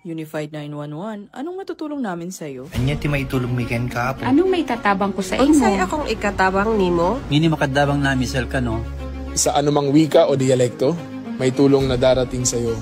Unified 911, anong matutulong namin sa'yo? Anya ti maitulong mi ken kahapon. Anong may tatabang ko sa imo? Unsay akong ikatabang nimo? Ngini makadabang na misal ka no? Sa anumang wika o dialekto, may tulong na darating sa iyo.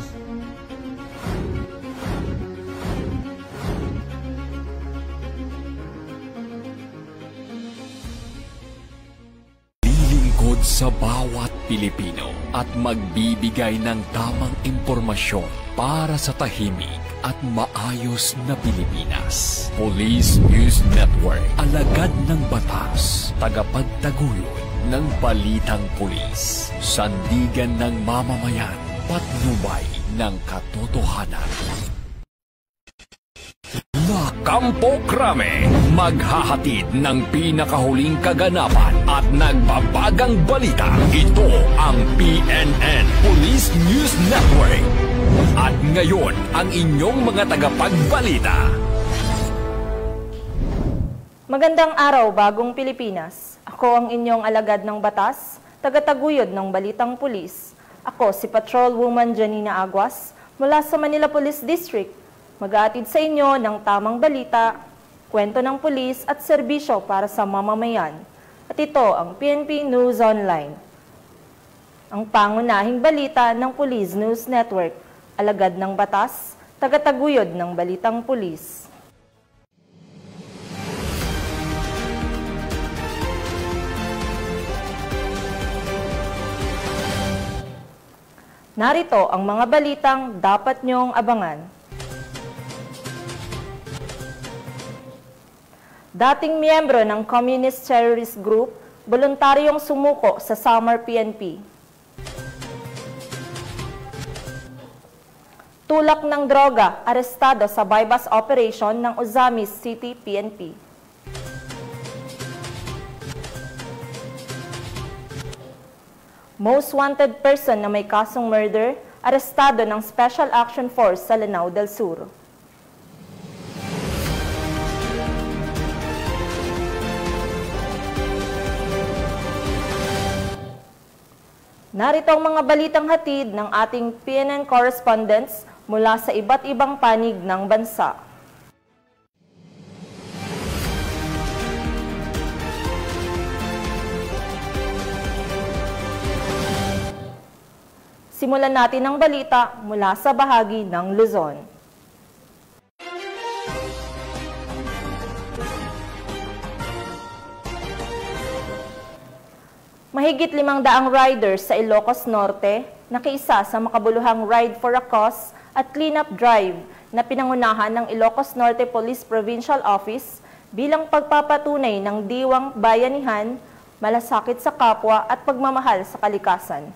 Lilingkod sa bawat Pilipino at magbibigay ng tamang impormasyon para sa tahimik at maayos na Pilipinas. Police News Network, alagad ng batas, tagapagtaguyod ng balitang pulis, sandigan ng mamamayan, patnubay ng katotohanan. La Campo Crame, maghahatid ng pinakahuling kaganapan at nagbabagang balita. Ito ang PNN Police News Network. At ngayon, ang inyong mga tagapagbalita. Magandang araw, bagong Pilipinas. Ako ang inyong alagad ng batas, tagataguyod ng balitang pulis. Ako si Patrolwoman Janina Aguas mula sa Manila Police District. Mag-aatid sa inyo ng tamang balita, kwento ng pulis at serbisyo para sa mamamayan. At ito ang PNP News Online. Ang pangunahing balita ng Police News Network, alagad ng batas, tagataguyod ng balitang pulis. Narito ang mga balitang dapat niyong abangan. Dating miyembro ng Communist Terrorist Group, voluntaryong sumuko sa Samar PNP. Tulak ng droga, arestado sa bypass operation ng Ozamis City PNP. Most wanted person na may kasong murder, arestado ng Special Action Force sa Lanao del Sur. Narito ang mga balitang hatid ng ating PNN correspondents mula sa iba't ibang panig ng bansa. Simulan natin ang balita mula sa bahagi ng Luzon. Mahigit 500 riders sa Ilocos Norte nakiisa sa makabuluhang Ride for a Cause at Cleanup Drive na pinangunahan ng Ilocos Norte Police Provincial Office bilang pagpapatunay ng diwang bayanihan, malasakit sa kapwa at pagmamahal sa kalikasan.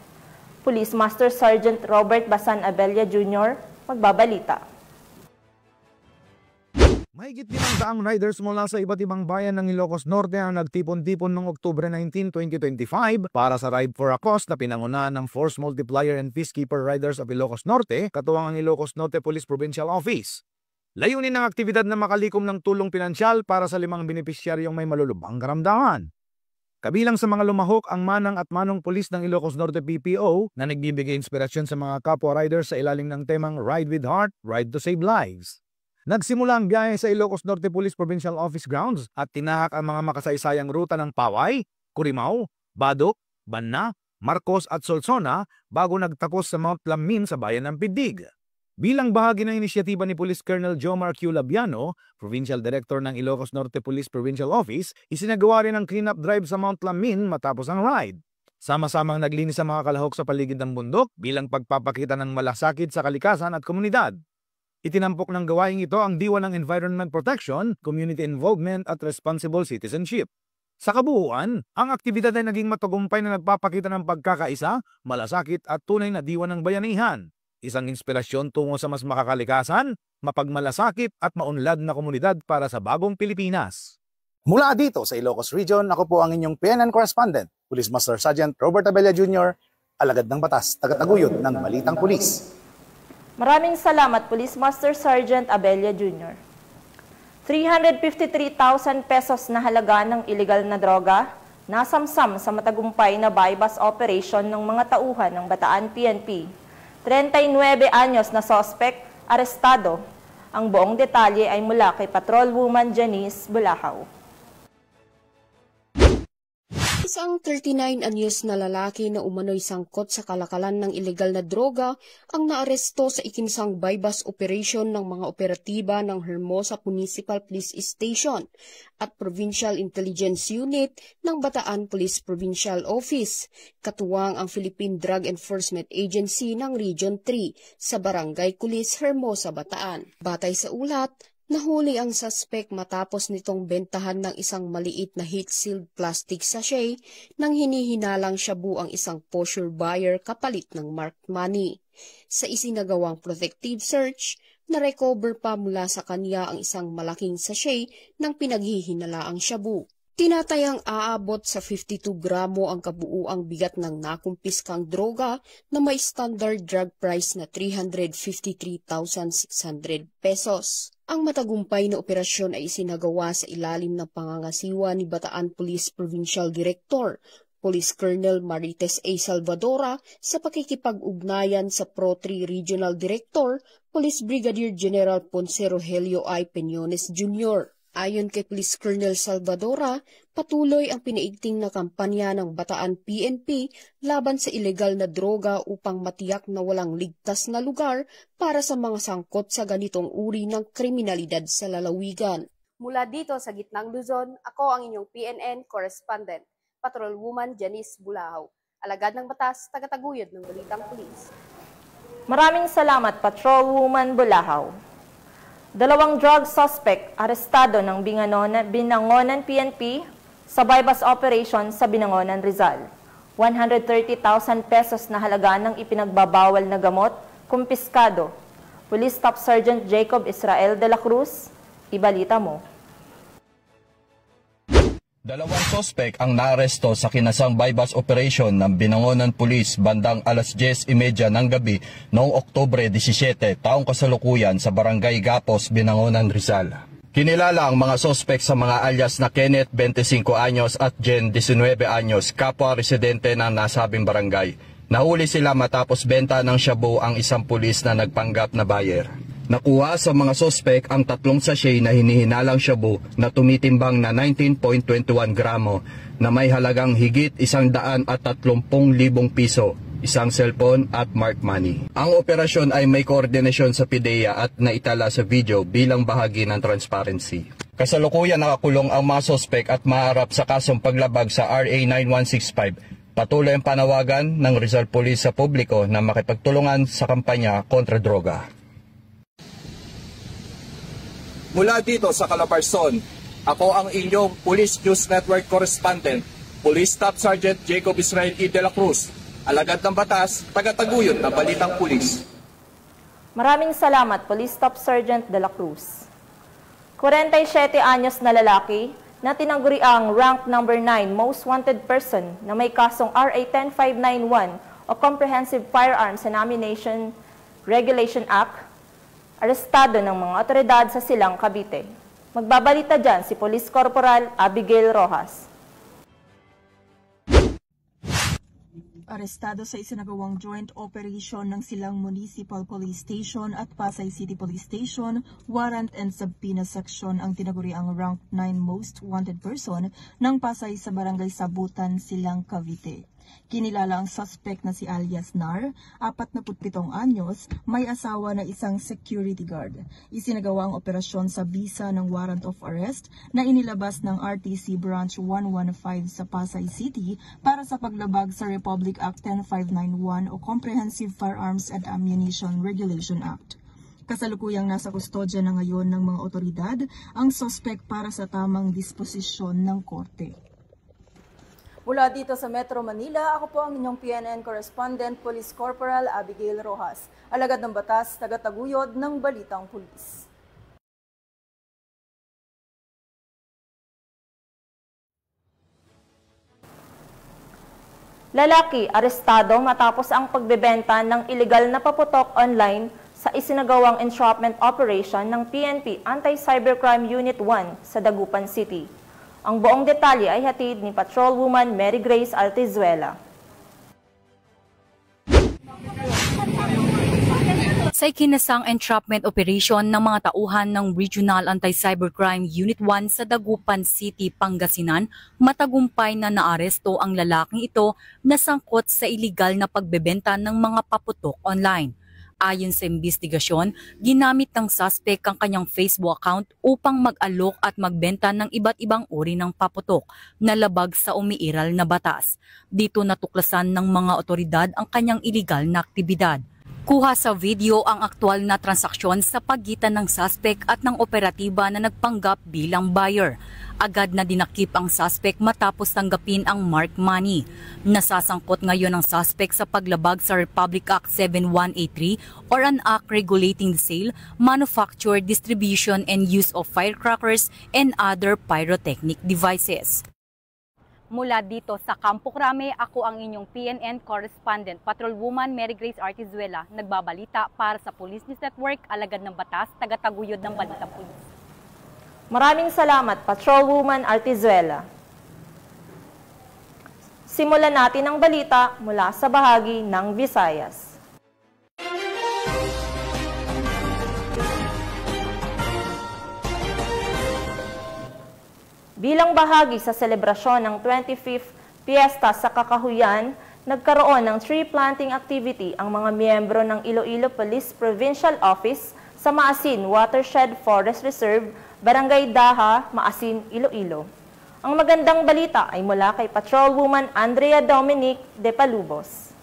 Police Master Sergeant Robert Basan Abella Jr. magbabalita. Mahigit 500 riders mula sa iba't ibang bayan ng Ilocos Norte ang nagtipon-tipon noong Oktubre 19, 2025 para sa Ride for a Cause na pinangunahan ng Force Multiplier and Peacekeeper Riders of Ilocos Norte, katuwang ang Ilocos Norte Police Provincial Office. Layunin ng aktibidad na makalikom ng tulong pinansyal para sa 5 benepisyaryong may malulubhang karamdaman. Kabilang sa mga lumahok ang manang at manong pulis ng Ilocos Norte PPO na nagbibigay inspirasyon sa mga kapwa riders sa ilalim ng temang Ride with Heart, Ride to Save Lives. Nagsimula ang biyahe sa Ilocos Norte Police Provincial Office grounds at tinahak ang mga makasaysayang ruta ng Paway, Curimao, Badok, Banna, Marcos at Solsona bago nagtapos sa Mount Lamin sa bayan ng Pidig. Bilang bahagi ng inisyatiba ni Police Colonel Jomar Q. Labiano, Provincial Director ng Ilocos Norte Police Provincial Office, isinagawa rin ang cleanup drive sa Mount Lamin matapos ang ride. Sama-samang naglinis ang mga kalahok sa paligid ng bundok bilang pagpapakita ng malasakit sa kalikasan at komunidad. Itinampok ng gawaing ito ang diwa ng Environment Protection, Community Involvement at Responsible Citizenship. Sa kabuuan, ang aktibidad ay naging matagumpay na nagpapakita ng pagkakaisa, malasakit at tunay na diwa ng bayanihan. Isang inspirasyon tungo sa mas makakalikasan, mapagmalasakit at maunlad na komunidad para sa bagong Pilipinas. Mula dito sa Ilocos Region, ako po ang inyong PNN correspondent, Police Master Sergeant Robert Abella Jr., alagad ng batas, tagataguyod ng Balitang Pulis. Maraming salamat, Police Master Sergeant Abella Jr. 353,000 pesos na halaga ng illegal na droga, nasamsam sa matagumpay na bypass operation ng mga tauhan ng Bataan PNP. 39 anyos na suspect, arestado. Ang buong detalye ay mula kay Patrolwoman Janice Bulahaw. Isang 39 anyos na lalaki na umano'y sangkot sa kalakalan ng ilegal na droga ang naaresto sa ikinsang bypass operation ng mga operatiba ng Hermosa Municipal Police Station at Provincial Intelligence Unit ng Bataan Police Provincial Office, katuwang ang Philippine Drug Enforcement Agency ng Region 3 sa Barangay Kulis, Hermosa, Bataan. Batay sa ulat, nahuli ang suspect matapos nitong bentahan ng isang maliit na heat-sealed plastic sachet nang hinihinalang shabu ang isang posture buyer kapalit ng marked money. Sa isinagawang protective search, na-recover pa mula sa kanya ang isang malaking sachet ng pinaghihinalaang shabu. Tinatayang aabot sa 52 gramo ang kabuuang bigat ng nakumpiskang droga na may standard drug price na 353,600 pesos. Ang matagumpay na operasyon ay isinagawa sa ilalim ng pangangasiwa ni Bataan Police Provincial Director, Police Colonel Marites A. Salvadora sa pakikipag-ugnayan sa Pro 3 Regional Director, Police Brigadier General Ponce Rogelio I. Peñones Jr. Ayon kay Police Colonel Salvadora, patuloy ang pinaigting na kampanya ng Bataan PNP laban sa ilegal na droga upang matiyak na walang ligtas na lugar para sa mga sangkot sa ganitong uri ng kriminalidad sa lalawigan. Mula dito sa Gitnang Luzon, ako ang inyong PNN correspondent, Patrolwoman Janice Bulahaw, alagad ng batas, tagataguyod ng Balitang Pulis. Maraming salamat, Patrolwoman Bulahaw. 2 drug suspect arestado ng Binangonan PNP sa bypass operation sa Binangonan, Rizal. 130,000 pesos na halaga ng ipinagbabawal na gamot, kumpiskado. Police Staff Sergeant Jacob Israel de la Cruz, ibalita mo. 2 sospek ang naaresto sa kinasang bypass operation ng Binangonan Police bandang alas 10:30 ng gabi noong Oktubre 17, taong kasalukuyan sa Barangay Gapos, Binangonan, Rizal. Kinilala ang mga sospek sa mga alias na Kenneth, 25 anyos at Jen, 19 anyos, kapwa residente ng nasabing barangay. Nahuli sila matapos benta ng shabu ang isang pulis na nagpanggap na buyer. Nakuha sa mga sospek ang 3 sachet na hinihinalang shabu na tumitimbang na 19.21 gramo na may halagang higit 130,000 piso, isang cellphone at marked money. Ang operasyon ay may koordinasyon sa PIDEA at naitala sa video bilang bahagi ng transparency. Kasalukuyan nakakulong ang mga sospek at maharap sa kasong paglabag sa RA 9165. Patuloy ang panawagan ng Rizal Police sa publiko na makipagtulungan sa kampanya kontra droga. Mula dito sa Calabarzon, ako ang inyong Police News Network Correspondent, Police Staff Sergeant Jacob Israel E. de la Cruz, alagad ng batas, tagataguyod ng Balitang Pulis. Maraming salamat, Police Staff Sergeant de la Cruz. 47 anyos na lalaki na tinangguriang rank number 9 most wanted person na may kasong RA 10591 o Comprehensive Firearms and Ammunition Regulation Act, arestado ng mga otoridad sa Silang, Cavite. Magbabalita dyan si Police Corporal Abigail Rojas. Arestado sa isinagawang joint operation ng Silang Municipal Police Station at Pasay City Police Station, warrant and subpoena section ang tinaguriang rank 9 most wanted person ng Pasay sa Barangay Sabutan, Silang, Cavite. Kinilala ang suspect na si alias Nar, 47 anyos, may asawa na isang security guard. Isinagawa ang operasyon sa bisa ng warrant of arrest na inilabas ng RTC Branch 115 sa Pasay City para sa paglabag sa Republic Act 10591 o Comprehensive Firearms and Ammunition Regulation Act. Kasalukuyang nasa kustodya na ngayon ng mga otoridad ang suspect para sa tamang disposisyon ng korte. Mula dito sa Metro Manila, ako po ang inyong PNN Correspondent, Police Corporal Abigail Rojas, alagad ng batas, tagataguyod ng Balitang Pulis. Lalaki arestado matapos ang pagbebenta ng ilegal na paputok online sa isinagawang entrapment operation ng PNP Anti-Cybercrime Unit 1 sa Dagupan City. Ang buong detalye ay hatid ni Patrolwoman Mary Grace Altizuela. Sa ikinasang entrapment operation ng mga tauhan ng Regional Anti-Cybercrime Unit 1 sa Dagupan City, Pangasinan, matagumpay na naaresto ang lalaking ito na sangkot sa iligal na pagbebenta ng mga paputok online. Ayon sa investigasyon, ginamit ng suspect ang kanyang Facebook account upang mag-alok at magbenta ng iba't ibang uri ng paputok na labag sa umiiral na batas. Dito natuklasan ng mga otoridad ang kanyang iligal na aktibidad. Kuha sa video ang aktwal na transaksyon sa pagitan ng suspect at ng operatiba na nagpanggap bilang buyer. Agad na dinakip ang suspect matapos tanggapin ang mark money. Nasasangkot ngayon ang suspect sa paglabag sa Republic Act 7183 or an act regulating the sale, manufacture, distribution and use of firecrackers and other pyrotechnic devices. Mula dito sa Campo Crame, ako ang inyong PNN correspondent, Patrolwoman Mary Grace Artizuela, nagbabalita para sa Police News Network, alagad ng batas, tagataguyod ng Balitang Pulis. Maraming salamat, Patrolwoman Artizuela. Simulan natin ang balita mula sa bahagi ng Visayas. Bilang bahagi sa selebrasyon ng 25th Fiesta sa Kakahuyan, nagkaroon ng tree planting activity ang mga miyembro ng Iloilo Police Provincial Office sa Maasin Watershed Forest Reserve, Barangay Daha, Maasin, Iloilo. Ang magandang balita ay mula kay Patrolwoman Andrea Dominic de Palubos.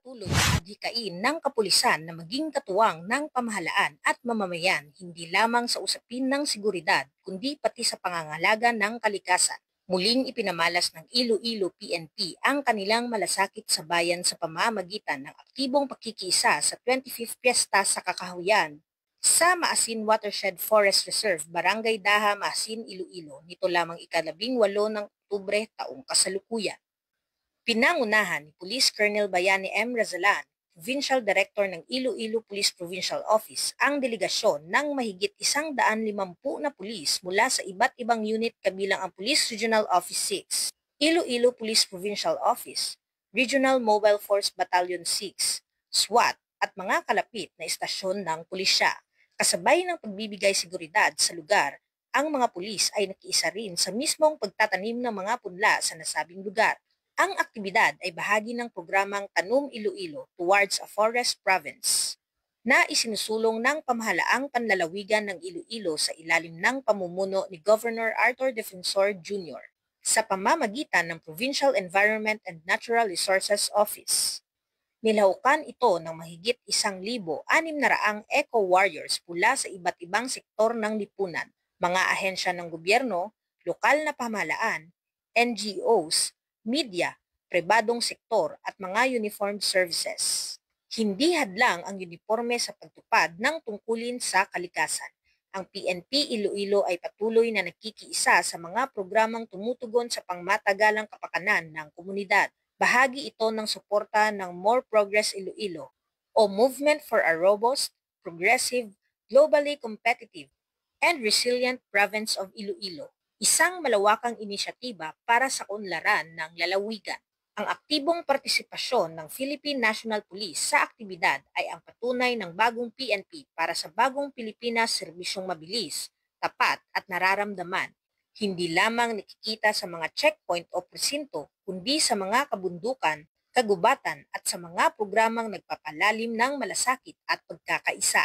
Patuloy ang adhikain ng kapulisan na maging katuwang ng pamahalaan at mamamayan hindi lamang sa usapin ng seguridad kundi pati sa pangangalaga ng kalikasan. Muling ipinamalas ng Iloilo PNP ang kanilang malasakit sa bayan sa pamamagitan ng aktibong pakikiisa sa 25th Fiesta sa Kakahuyan sa Maasin Watershed Forest Reserve, Barangay Daha, Maasin, Iloilo, nito lamang ika-18 ng Oktubre taong kasalukuyan. Pinangunahan ni Police Colonel Bayani M. Razalan, Provincial Director ng Iloilo Police Provincial Office, ang delegasyon ng mahigit 150 na pulis mula sa iba't ibang unit kabilang ang Police Regional Office 6, Iloilo Police Provincial Office, Regional Mobile Force Battalion 6, SWAT at mga kalapit na istasyon ng pulisya. Kasabay ng pagbibigay seguridad sa lugar, ang mga pulis ay nakiisa rin sa mismong pagtatanim ng mga punla sa nasabing lugar. Ang aktibidad ay bahagi ng programang Tanom Iloilo Towards a Forest Province na isinusulong ng pamahalaang panlalawigan ng Iloilo sa ilalim ng pamumuno ni Governor Arthur Defensor Jr. sa pamamagitan ng Provincial Environment and Natural Resources Office. Nilahukan ito ng mahigit 1,600 eco-warriors mula sa iba't ibang sektor ng lipunan, mga ahensya ng gobyerno, lokal na pamahalaan, NGOs, media, pribadong sektor at mga uniformed services. Hindi hadlang ang uniforme sa pagtupad ng tungkulin sa kalikasan. Ang PNP Iloilo ay patuloy na nakikiisa sa mga programang tumutugon sa pangmatagalang kapakanan ng komunidad. Bahagi ito ng suporta ng More Progress Iloilo o Movement for a Robust, Progressive, Globally Competitive, and Resilient Province of Iloilo. Isang malawakang inisyatiba para sa unlaran ng lalawigan. Ang aktibong partisipasyon ng Philippine National Police sa aktibidad ay ang patunay ng bagong PNP para sa bagong Pilipinas serbisyong mabilis, tapat at nararamdaman. Hindi lamang nakikita sa mga checkpoint o presinto, kundi sa mga kabundukan, kagubatan at sa mga programang nagpapalalim ng malasakit at pagkakaisa.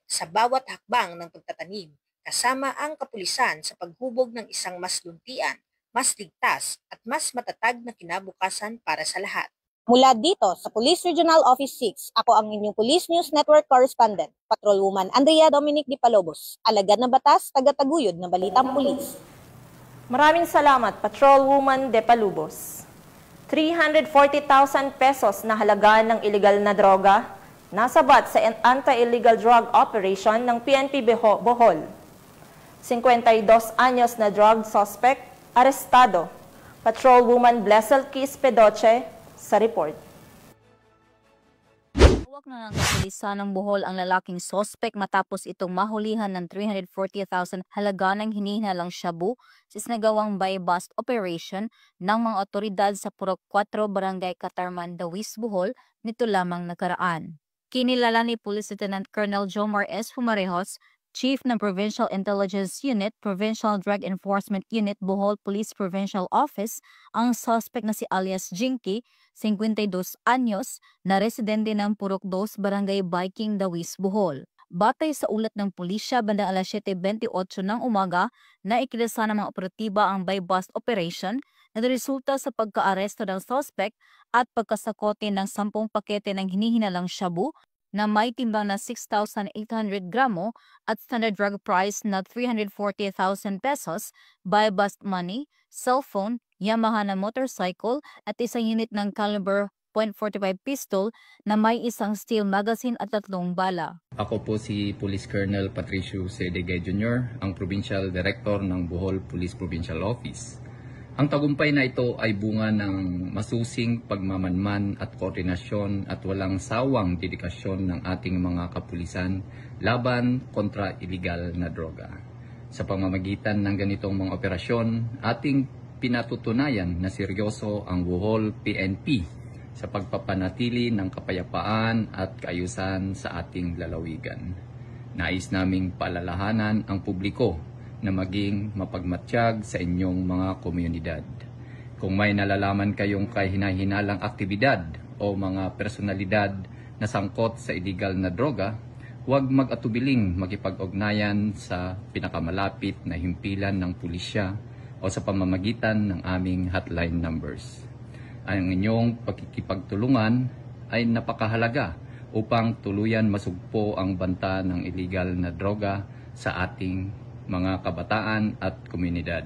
Sa bawat hakbang ng pagtatanim, kasama ang kapulisan sa paghubog ng isang mas luntian, mas ligtas at mas matatag na kinabukasan para sa lahat. Mula dito sa Police Regional Office 6, ako ang inyong Police News Network Correspondent, Patrolwoman Andrea Dominic de Palobos, alagad ng batas, tagataguyod ng Balitang Pulis. Maraming salamat, Patrolwoman de Palubos. 340,000 pesos na halaga ng iligal na droga nasabat sa anti-illegal drug operation ng PNP Bohol. 52 anyos na drug suspect, arestado. Patrolwoman Blessel Kiss Pedoche sa report. Hawak na ng kapulisan ng Bohol ang lalaking suspect matapos itong mahulihan ng 340,000 halaga ng hinihinalang shabu sa isinagawang buy-bust operation ng mga otoridad sa Purok 4 Barangay Katarman, Dawis, Bohol nito lamang nakaraan. Kinilala ni Police Lieutenant Colonel Jomar S. Fumarejos, Chief ng Provincial Intelligence Unit, Provincial Drug Enforcement Unit, Bohol Police Provincial Office, ang suspect na si alias Jinky, 52 anyos, na residente ng Purok 2, Barangay Biking, Dawis, Bohol. Batay sa ulat ng pulisya, bandang alas 7:28 ng umaga, na ikilasa ng mga operatiba ang buy-bust operation na resulta sa pagka-aresto ng suspect at pagkasakote ng 10 pakete ng hinihinalang shabu na may timbang na 6,800 gramo at standard drug price na 340,000 pesos, buy-bust money, cellphone, Yamaha na motorcycle at isang unit ng caliber .45 pistol na may isang steel magazine at 3 bala. Ako po si Police Colonel Patricio Sedegay Jr., ang Provincial Director ng Bohol Police Provincial Office. Ang tagumpay na ito ay bunga ng masusing pagmamanman at koordinasyon at walang sawang dedikasyon ng ating mga kapulisan laban kontra iligal na droga. Sa pamamagitan ng ganitong mga operasyon, ating pinatutunayan na seryoso ang Bohol PNP sa pagpapanatili ng kapayapaan at kaayusan sa ating lalawigan. Nais naming paalalahanan ang publiko na maging mapagmatsyag sa inyong mga komunidad. Kung may nalalaman kayong kahina-hinalang aktibidad o mga personalidad na sangkot sa illegal na droga, huwag mag-atubiling makipag-ugnayan sa pinakamalapit na himpilan ng pulisya o sa pamamagitan ng aming hotline numbers. Ang inyong pagkikipagtulungan ay napakahalaga upang tuluyan masugpo ang banta ng illegal na droga sa ating mga kabataan at komunidad.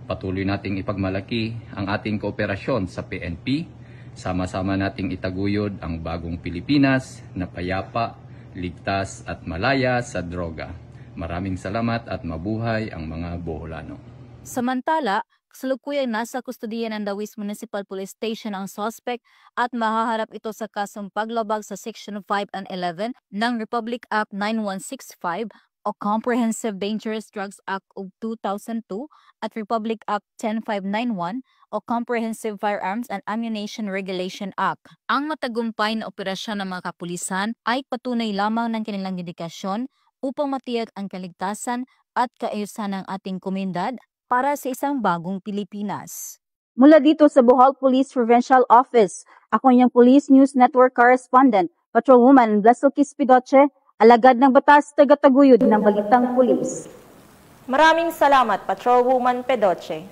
Patuloy nating ipagmalaki ang ating kooperasyon sa PNP. Sama-sama nating itaguyod ang bagong Pilipinas na payapa, ligtas at malaya sa droga. Maraming salamat at mabuhay ang mga Boholano. Samantala, kasalukuyang nasa kustodiya ng Dawis Municipal Police Station ang suspect at mahaharap ito sa kasong paglabag sa Section 5 and 11 ng Republic Act 9165 o Comprehensive Dangerous Drugs Act of 2002 at Republic Act 10591 o Comprehensive Firearms and Ammunition Regulation Act. Ang matagumpay na operasyon ng mga kapulisan ay patunay lamang ng kanilang dedikasyon upang matiyak ang kaligtasan at kaayusan ng ating komunidad para sa isang bagong Pilipinas. Mula dito sa Bohol Police Provincial Office, ako yung Police News Network Correspondent, Patrolwoman Blesokis Pidoche, alagad ng batas, tagataguyod ng balitang pulis. Maraming salamat, Patrolwoman Pedoche.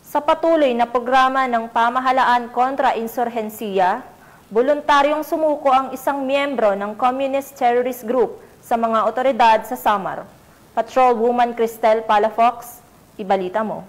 Sa patuloy na programa ng pamahalaan kontra insurhensiya, voluntaryong sumuko ang isang miyembro ng Communist Terrorist Group sa mga otoridad sa Samar. Patrolwoman Cristel Palafox, ibalita mo.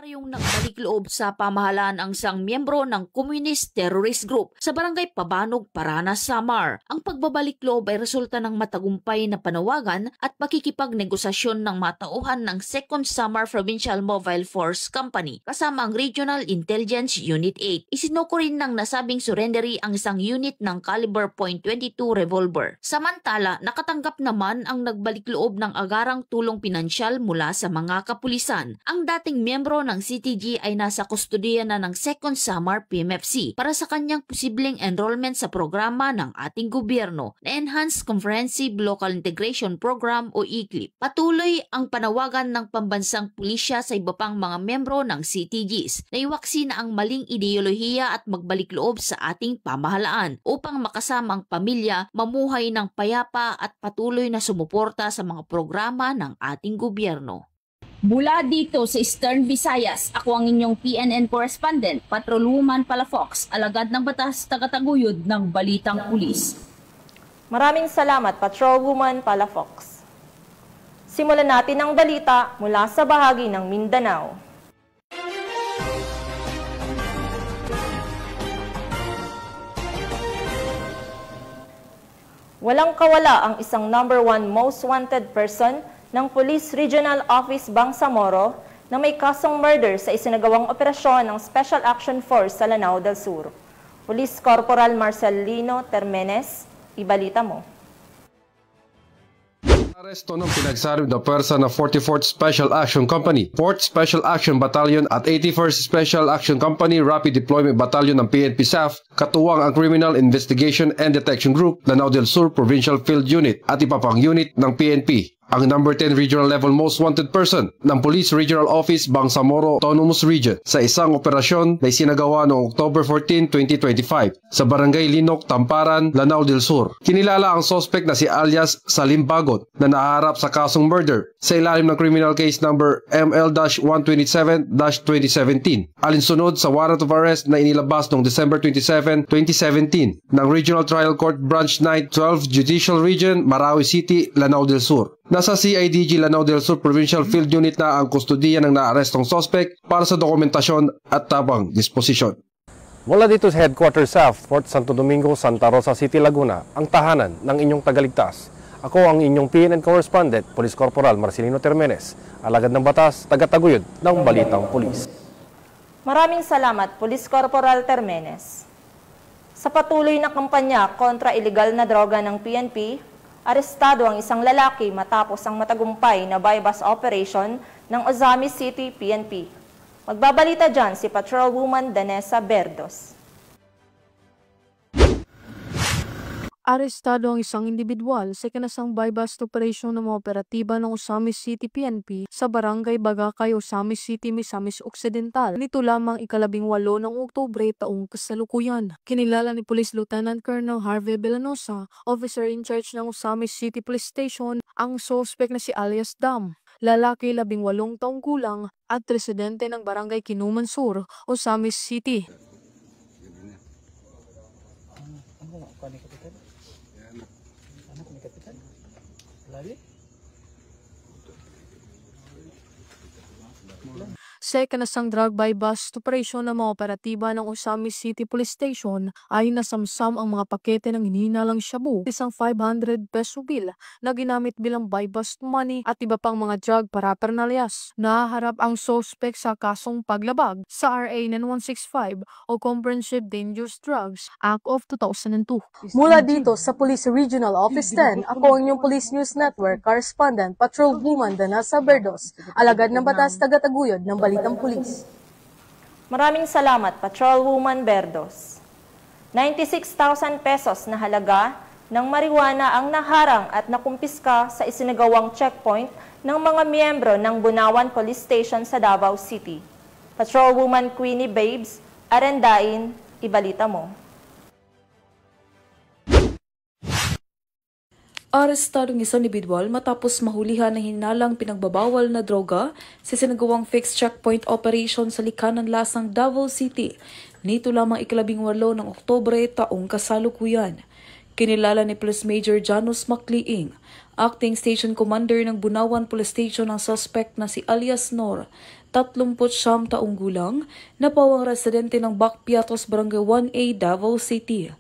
Yung nagbalik loob sa pamahalaan ang isang miyembro ng Communist Terrorist Group sa Barangay Pabanog, Paranas, Samar. Ang pagbabalik loob ay resulta ng matagumpay na panawagan at pakikipagnegosasyon ng matauhan ng 2nd Samar Provincial Mobile Force Company kasama ang Regional Intelligence Unit 8. Isinuko rin ng nasabing surrendery ang isang unit ng caliber .22 revolver. Samantala, nakatanggap naman ang nagbalik loob ng agarang tulong pinansyal mula sa mga kapulisan. Ang dating miyembro ng CTG ay nasa kustodiya na ng 2nd Samar PMFC para sa kanyang posibleng enrollment sa programa ng ating gobyerno na Enhanced Comprehensive Local Integration Program o ECLIP. Patuloy ang panawagan ng pambansang pulisya sa iba pang mga membro ng CTGs na iwaksi na ang maling ideolohiya at magbalik loob sa ating pamahalaan upang makasama ang pamilya, mamuhay ng payapa at patuloy na sumuporta sa mga programa ng ating gobyerno. Mula dito sa Eastern Visayas, ako ang inyong PNN correspondent, Patrolwoman Palafox, alagad ng batas, tagataguyod ng balitang pulis. Maraming salamat, Patrolwoman Palafox. Simulan natin ang balita mula sa bahagi ng Mindanao. Walang kawala ang isang #1 most wanted person ng Police Regional Office Bangsamoro na may kasong murder sa isinagawang operasyon ng Special Action Force sa Lanao del Sur. Police Corporal Marcelino Termenes, ibalita mo. Aresto ng pinagsabi na pwersa na 44th Special Action Company, 4th Special Action Battalion at 81st Special Action Company Rapid Deployment Battalion ng PNP SAF, katuwang ang Criminal Investigation and Detection Group, Lanao del Sur Provincial Field Unit at iba pang unit ng PNP. Ang number 10 regional level most wanted person ng Police Regional Office Bangsamoro Autonomous Region sa isang operasyon na isinagawa noong October 14, 2025 sa Barangay Linok, Tamparan, Lanao del Sur. Kinilala ang suspect na si alias Salim Bagot na naharap sa kasong murder sa ilalim ng criminal case number ML-127-2017 alinsunod sa warrant of arrest na inilabas noong December 27, 2017 ng Regional Trial Court Branch 9, 12 Judicial Region, Marawi City, Lanao del Sur. Nasa CIDG Lanao del Sur Provincial Field Unit na ang kustudiya ng naarestong suspect para sa dokumentasyon at tabang disposisyon. Mula dito sa Headquarters sa Fort Santo Domingo, Santa Rosa City, Laguna, ang tahanan ng inyong tagaligtas. Ako ang inyong PNN Correspondent, Police Corporal Marcelino Termenes, alagad ng batas, tagataguyod ng Balitang Pulis. Maraming salamat, Police Corporal Termenes. Sa patuloy na kampanya kontra ilegal na droga ng PNP, arestado ang isang lalaki matapos ang matagumpay na bypass operation ng Ozamis City PNP. Magbabalita dyan si Patrolwoman Danessa Berdos. Arestado ang isang individual sa ikinasang bypass operation ng mga operatiba ng Ozamis City PNP sa Barangay Bagakay, Ozamis City, Misamis Occidental. Nito lamang ika-18 ng Oktubre taong kasalukuyan. Kinilala ni Police Lieutenant Colonel Harvey Villanosa, officer in charge ng Ozamis City Police Station, ang suspect na si alias Dam. Lalaki 18 taong gulang at residente ng Barangay Kinuman Sur, Ozamis City. Sa ikinasang drug bypass operation ng mga operatiba ng Ozamis City Police Station ay nasamsam ang mga pakete ng hinihinalang shabu, isang 500 peso bill na ginamit bilang bypass money at iba pang mga drug paraphernalias. Nahaharap ang suspect sa kasong paglabag sa RA 9165 o Comprehensive Dangerous Drugs Act of 2002. Mula dito sa Police Regional Office 10, ako ang inyong Police News Network Correspondent Patrolwoman Danessa Berdos, alagad ng batas, tagataguyod ng Balitang Pulis. Maraming salamat, Patrolwoman Berdos. 96,000 pesos na halaga ng marijuana ang naharang at nakumpiska sa isinagawang checkpoint ng mga miyembro ng Bunawan Police Station sa Davao City. Patrolwoman Queenie Babes, arendain, ibalita mo. Arestadong isang individual matapos mahulihan ng hinalang pinagbabawal na droga sa sinagawang fixed checkpoint operation sa Likanan, Lasang, Davao City. Nito lamang ika-18 ng Oktubre taong kasalukuyan. Kinilala ni Police Major Janus Macliing, Acting Station Commander ng Bunawan Police Station, ang suspect na si alias Nor, 39 taong gulang, na pawang residente ng Bakpiatos, Barangay 1A, Davao City.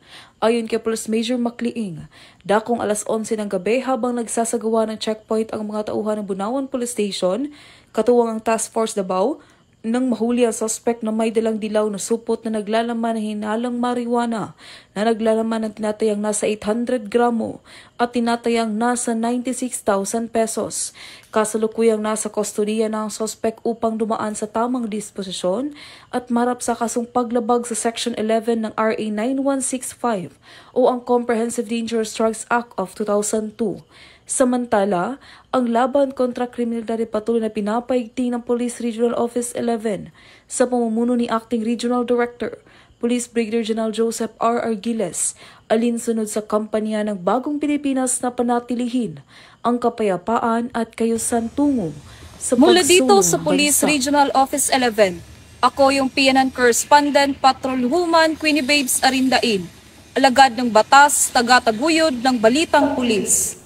Ayon kay Police Major Macliing, dakong alas 11 ng gabi habang nagsasagawa ng checkpoint ang mga tauhan ng Bunawan Police Station, katuwang ang Task Force Davao, nang mahuli ang suspect na may dalang dilaw na supot na naglalaman ng hinalang marijuana na naglalaman ng tinatayang nasa 800 gramo at tinatayang nasa 96,000 pesos. Kasalukuyang nasa kustodiya ng suspect upang dumaan sa tamang disposisyon at marap sa kasong paglabag sa Section 11 ng RA 9165 o ang Comprehensive Dangerous Drugs Act of 2002. Samantala, ang laban kontra kriminalidad ay patuloy na pinapaigting ng Police Regional Office 11 sa pamumuno ni Acting Regional Director, Police Brigadier General Joseph R. Argiles, alinsunod sa kampanya ng Bagong Pilipinas na panatilihin ang kapayapaan at kayusan tungo sa mula dito pagsulong sa Police bansa. Regional Office 11, ako yung PNN Correspondent Patrolwoman Queenie Babes Arindain, alagad ng batas, tagataguyod ng Balitang Pulis.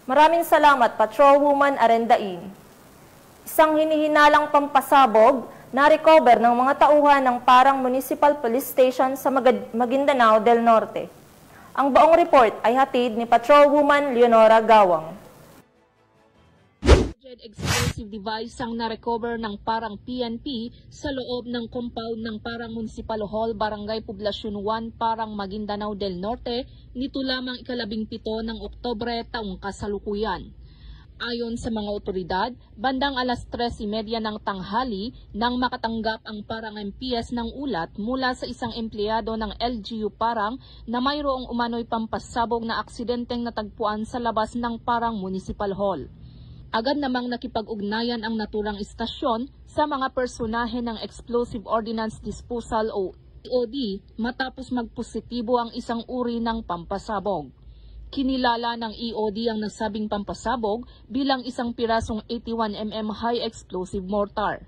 Maraming salamat, Patrolwoman Arendain. Isang hinihinalang pampasabog na recover ng mga tauhan ng Parang Municipal Police Station sa Maguindanao del Norte. Ang buong report ay hatid ni Patrolwoman Leonora Gawang. Explosive device ang na-recover ng Parang PNP sa loob ng compound ng Parang Municipal Hall, Barangay Poblasyon 1, Parang Maguindanao del Norte, nito lamang ika-17 ng Oktubre taong kasalukuyan. Ayon sa mga otoridad, bandang alas 3:30 ng tanghali nang makatanggap ang Parang MPS ng ulat mula sa isang empleyado ng LGU Parang na mayroong umano'y pampasabog na aksidenteng natagpuan sa labas ng Parang Municipal Hall. Agad namang nakipag-ugnayan ang naturang istasyon sa mga personahe ng Explosive Ordnance Disposal o EOD matapos magpositibo ang isang uri ng pampasabog. Kinilala ng EOD ang nasabing pampasabog bilang isang pirasong 81mm high explosive mortar.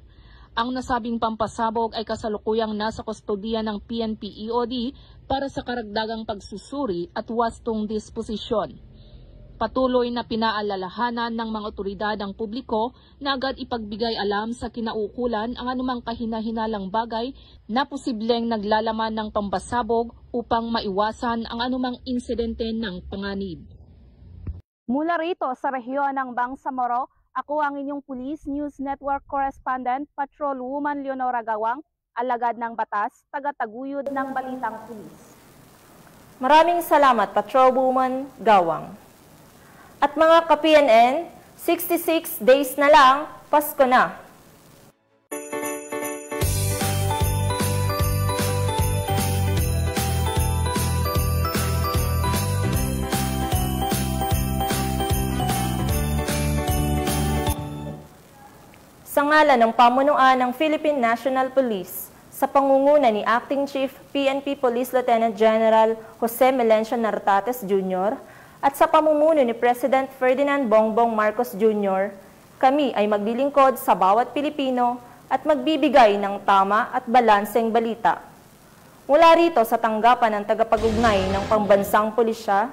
Ang nasabing pampasabog ay kasalukuyang nasa kustodiya ng PNP EOD para sa karagdagang pagsusuri at wastong disposisyon. Patuloy na pinaalalahanan ng mga otoridad ang publiko na agad ipagbigay alam sa kinaukulan ang anumang kahina-hinalang bagay na posibleng naglalaman ng pampasabog upang maiwasan ang anumang insidente ng panganib. Mula rito sa rehiyon ng Bangsamoro, ako ang inyong Police News Network Correspondent, Patrolwoman Leonora Gawang, alagad ng batas, taga-taguyod ng Balitang Pulis. Maraming salamat, Patrolwoman Gawang. At mga ka-PNN, 66 days na lang, Pasko na. Sa ngalan ng pamunuan ng Philippine National Police, sa pangunguna ni Acting Chief PNP Police Lieutenant General Jose Melencio Nartates Jr., at sa pamumuno ni President Ferdinand Bongbong Marcos Jr., kami ay maglilingkod sa bawat Pilipino at magbibigay ng tama at balanseng balita. Mula rito sa tanggapan ng tagapag-ugnay ng pambansang pulisya,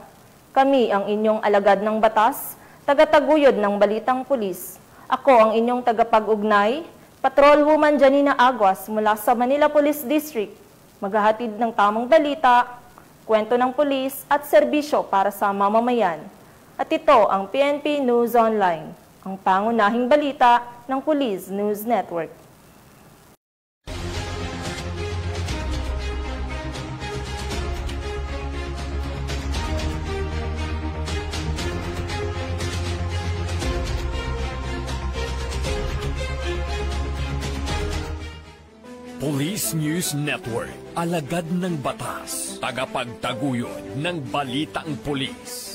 kami ang inyong alagad ng batas, taga-taguyod ng Balitang Pulis. Ako ang inyong tagapag-ugnay, Patrolwoman Janina Aguas mula sa Manila Police District, maghahatid ng tamang balita, kwento ng pulis at serbisyo para sa mamamayan. At ito ang PNP News Online, ang pangunahing balita ng Police News Network. Police News Network, alagad ng batas, tagapagtaguyod ng balitang pulis.